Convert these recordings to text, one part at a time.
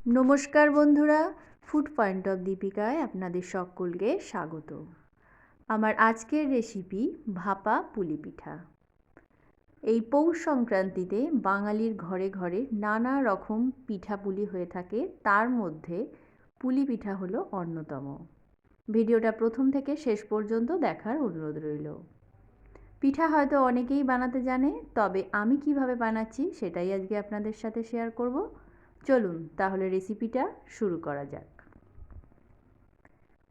নমস্কার বন্ধুরা, food point of দীপিকায় আপনাদের সকলকে স্বাগত। আমার আজকের রেসিপি ভাপা পুলি পিঠা। এই পৌষ সংক্রান্তিতে বাঙালির ঘরে ঘরে নানা রকম পিঠা পুলি হয়ে থাকে, তার মধ্যে পুলি পিঠা হলো অন্যতম। ভিডিওটা প্রথম থেকে শেষ পর্যন্ত দেখার অনুরোধ রইল। পিঠা হয়তো অনেকেই বানাতে জানে, তবে আমি কিভাবে বানাচ্ছি সেটাই আজকে আপনাদের সাথে শেয়ার করব। চলুন তাহলে রেসিপিটা শুরু করা যাক।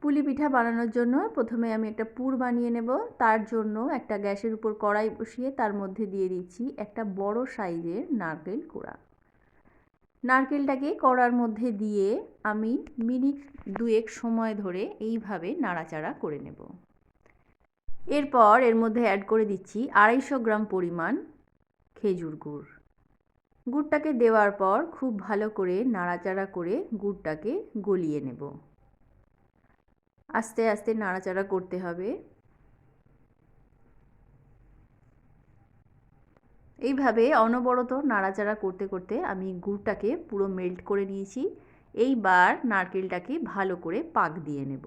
পুলি পিঠা বানানোর জন্য প্রথমে আমি একটা পুর বানিয়ে নেব। তার জন্য একটা গ্যাসের উপর কড়াই বসিয়ে তার মধ্যে দিয়ে দিচ্ছি একটা বড় সাইজের নারকেল কোড়া। নারকেলটাকে কড়ার মধ্যে দিয়ে আমি মিনিট দুয়েক সময় ধরে এইভাবে নাড়াচাড়া করে নেব। এরপর এর মধ্যে অ্যাড করে দিচ্ছি 250 গ্রাম পরিমাণ খেজুর গুড়। গুড়টাকে দেওয়ার পর খুব ভালো করে নাড়াচাড়া করে গুড়টাকে গলিয়ে নেব। আস্তে আস্তে নাড়াচাড়া করতে হবে। এইভাবে অনবরত নাড়াচাড়া করতে করতে আমি গুড়টাকে পুরো মেল্ট করে নিয়েছি। এইবার নারকেলটাকে ভালো করে পাক দিয়ে নেব।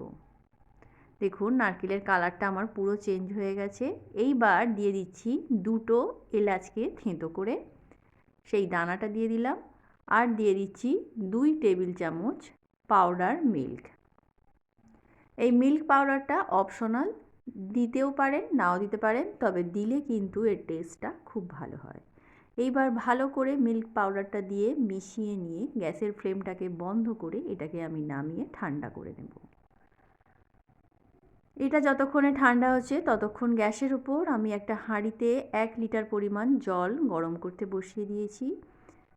দেখুন নারকেলের কালারটা আমার পুরো চেঞ্জ হয়ে গেছে। এইবার দিয়ে দিচ্ছি 2টো এলাচকে থেঁতো করে, সেই দানাটা দিয়ে দিলাম। আর দিয়ে দিচ্ছি 2 টেবিল চামচ পাউডার মিল্ক। এই মিল্ক পাউডারটা অপশনাল, দিতেও পারেন নাও দিতে পারেন, তবে দিলে কিন্তু এর টেস্টটা খুব ভালো হয়। এইবার ভালো করে মিল্ক পাউডারটা দিয়ে মিশিয়ে নিয়ে গ্যাসের ফ্লেমটাকে বন্ধ করে এটাকে আমি নামিয়ে ঠান্ডা করে নেব। এটা যতক্ষণে ঠান্ডা হচ্ছে ততক্ষণ গ্যাসের উপর আমি একটা হাঁড়িতে 1 লিটার পরিমাণ জল গরম করতে বসিয়ে দিয়েছি।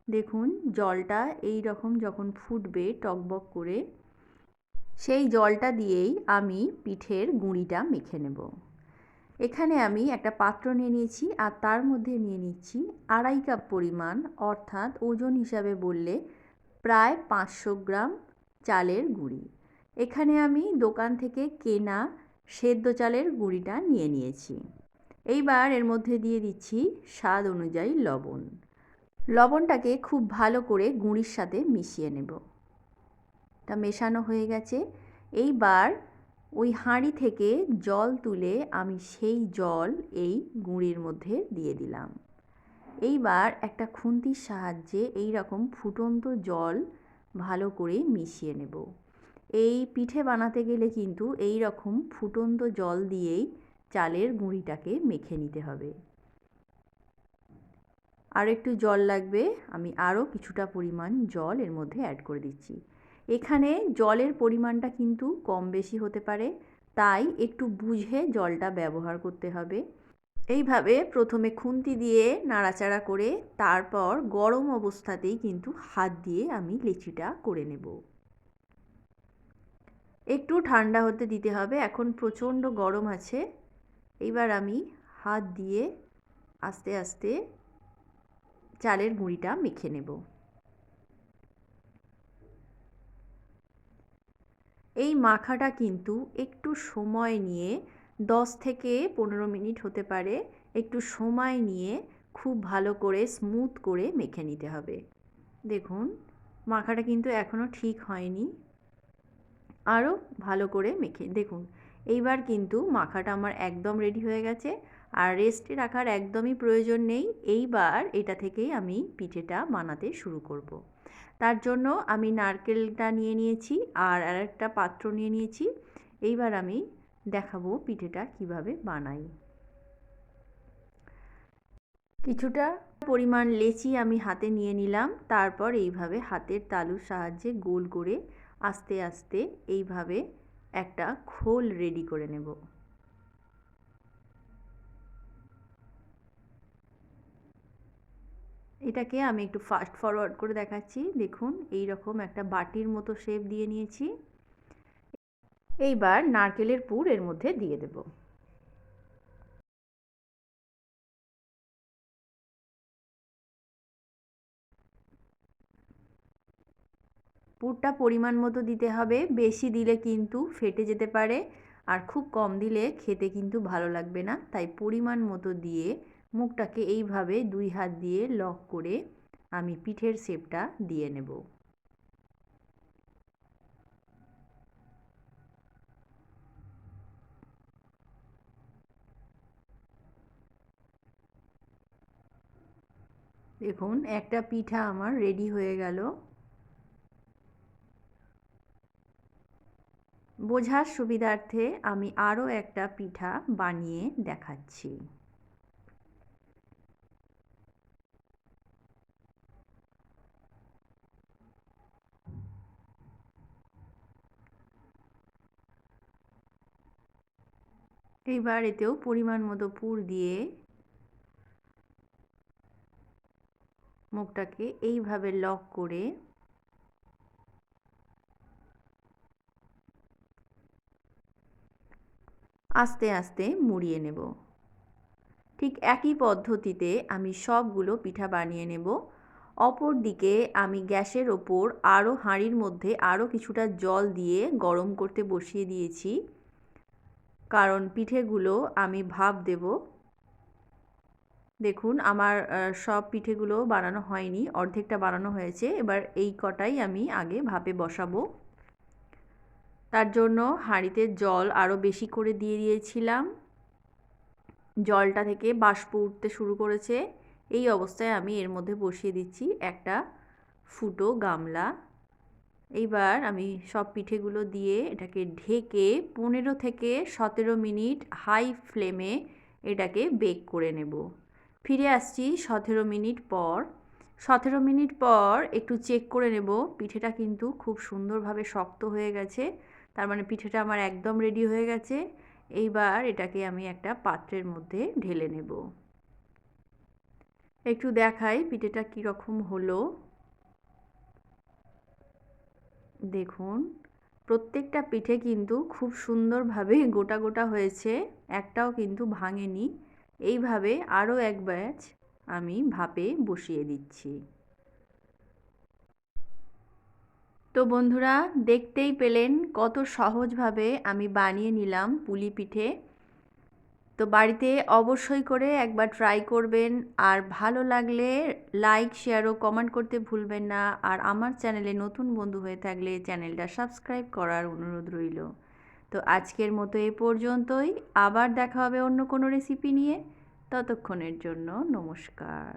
দেখুন জলটা এই রকম যখন ফুটবে টকবক করে, সেই জলটা দিয়েই আমি পিঠের গুঁড়িটা মেখে নেব। এখানে আমি একটা পাত্র নিয়ে নিয়েছি আর তার মধ্যে নিয়ে নিচ্ছি 2.5 কাপ পরিমাণ, অর্থাৎ ওজন হিসাবে বললে প্রায় 500 গ্রাম চালের গুঁড়ি। এখানে আমি দোকান থেকে কেনা সেদ্ধ চালের গুঁড়িটা নিয়ে নিয়েছি। এইবার এর মধ্যে দিয়ে দিচ্ছি স্বাদ অনুযায়ী লবণ। লবণটাকে খুব ভালো করে গুঁড়ির সাথে মিশিয়ে নেব। তা মেশানো হয়ে গেছে। এইবার ওই হাঁড়ি থেকে জল তুলে আমি সেই জল এই গুঁড়ির মধ্যে দিয়ে দিলাম। এইবার একটা খুন্তির সাহায্যে এই রকম ফুটন্ত জল ভালো করে মিশিয়ে নেব। এই পিঠে বানাতে গেলে কিন্তু এই রকম ফুটন্ত জল দিয়েই চালের গুঁড়িটাকে মেখে নিতে হবে। আর একটু জল লাগবে, আমি আরও কিছুটা পরিমাণ জল এর মধ্যে অ্যাড করে দিচ্ছি। এখানে জলের পরিমাণটা কিন্তু কম বেশি হতে পারে, তাই একটু বুঝে জলটা ব্যবহার করতে হবে। এইভাবে প্রথমে খুন্তি দিয়ে নাড়াচাড়া করে তারপর গরম অবস্থাতেই কিন্তু হাত দিয়ে আমি লেচিটা করে নেব। একটু ঠান্ডা হতে দিতে হবে, এখন প্রচণ্ড গরম আছে। এইবার আমি হাত দিয়ে আস্তে আস্তে চালের গুঁড়িটা মেখে নেব। এই মাখাটা কিন্তু একটু সময় নিয়ে 10 থেকে 15 মিনিট হতে পারে, একটু সময় নিয়ে খুব ভালো করে স্মুথ করে মেখে নিতে হবে। দেখুন মাখাটা কিন্তু এখনও ঠিক হয়নি, আরও ভালো করে মেখে দেখুন। এইবার কিন্তু মাখাটা আমার একদম রেডি হয়ে গেছে, আর রেস্টে রাখার একদমই প্রয়োজন নেই। এইবার এটা থেকেই আমি পিঠেটা বানাতে শুরু করব। তার জন্য আমি নারকেলটা নিয়ে নিয়েছি আর আরেকটা পাত্র নিয়ে নিয়েছি। এইবার আমি দেখাবো পিঠেটা কিভাবে বানাই। কিছুটা পরিমাণ লেচি আমি হাতে নিয়ে নিলাম, তারপর এইভাবে হাতের তালুর সাহায্যে গোল করে আস্তে আস্তে এইভাবে একটা খোল রেডি করে নেব। এটাকে আমি একটু ফাস্ট ফরওয়ার্ড করে দেখাচ্ছি। দেখুন এই রকম একটা বাটির মতো শেপ দিয়ে নিয়েছি। এইবার নারকেলের পুর এর মধ্যে দিয়ে দেব। পুরটা পরিমাণ মতো দিতে হবে, বেশি দিলে কিন্তু ফেটে যেতে পারে, আর খুব কম দিলে খেতে কিন্তু ভালো লাগবে না। তাই পরিমাণ মতো দিয়ে মুখটাকে এইভাবে 2 হাত দিয়ে লক করে আমি পিঠের শেপটা দিয়ে নেব। দেখুন একটা পিঠা আমার রেডি হয়ে গেল। বোঝার সুবিধার্থে আমি আরও একটা পিঠা বানিয়ে দেখাচ্ছি। এইবার এতেও পরিমাণ মতো পুর দিয়ে মুখটাকে এইভাবে লক করে আস্তে আস্তে মুড়িয়ে নেব। ঠিক একই পদ্ধতিতে আমি সবগুলো পিঠা বানিয়ে নেব। অপর দিকে আমি গ্যাসের ওপর আরও হাঁড়ির মধ্যে আরও কিছুটা জল দিয়ে গরম করতে বসিয়ে দিয়েছি, কারণ পিঠেগুলো আমি ভাপ দেব। দেখুন আমার সব পিঠেগুলো বানানো হয়নি, অর্ধেকটা বানানো হয়েছে। এবার এই কটাই আমি আগে ভাপে বসাবো। তার জন্য হাঁড়িতে জল আরও বেশি করে দিয়ে দিয়েছিলাম। জলটা থেকে বাষ্প উঠতে শুরু করেছে। এই অবস্থায় আমি এর মধ্যে বসিয়ে দিচ্ছি একটা ফুটো গামলা। এইবার আমি সব পিঠেগুলো দিয়ে এটাকে ঢেকে 15 থেকে 17 মিনিট হাই ফ্লেমে এটাকে বেক করে নেব। ফিরে আসছি 17 মিনিট পর। 17 মিনিট পর একটু চেক করে নেব, পিঠেটা কিন্তু খুব সুন্দরভাবে শক্ত হয়ে গেছে। তার মানে পিঠেটা আমার একদম রেডি হয়ে গেছে। এইবার এটাকে আমি একটা পাত্রের মধ্যে ঢেলে নেব। একটু দেখাই পিঠেটা কীরকম হলো। দেখুন প্রত্যেকটা পিঠে কিন্তু খুব সুন্দরভাবে গোটা গোটা হয়েছে, একটাও কিন্তু ভাঙেনি। এইভাবে আরও এক ব্যাচ আমি ভাপে বসিয়ে দিচ্ছি। তো বন্ধুরা দেখতেই পেলেন কত সহজভাবে আমি বানিয়ে নিলাম পুলি পিঠে। তো বাড়িতে অবশ্যই করে একবার ট্রাই করবেন, আর ভালো লাগলে লাইক শেয়ার ও কমেন্ট করতে ভুলবেন না। আর আমার চ্যানেলে নতুন বন্ধু হয়ে থাকলে চ্যানেলটা সাবস্ক্রাইব করার অনুরোধ রইল। তো আজকের মতো এ পর্যন্তই, আবার দেখা হবে অন্য কোনো রেসিপি নিয়ে। ততক্ষণের জন্য নমস্কার।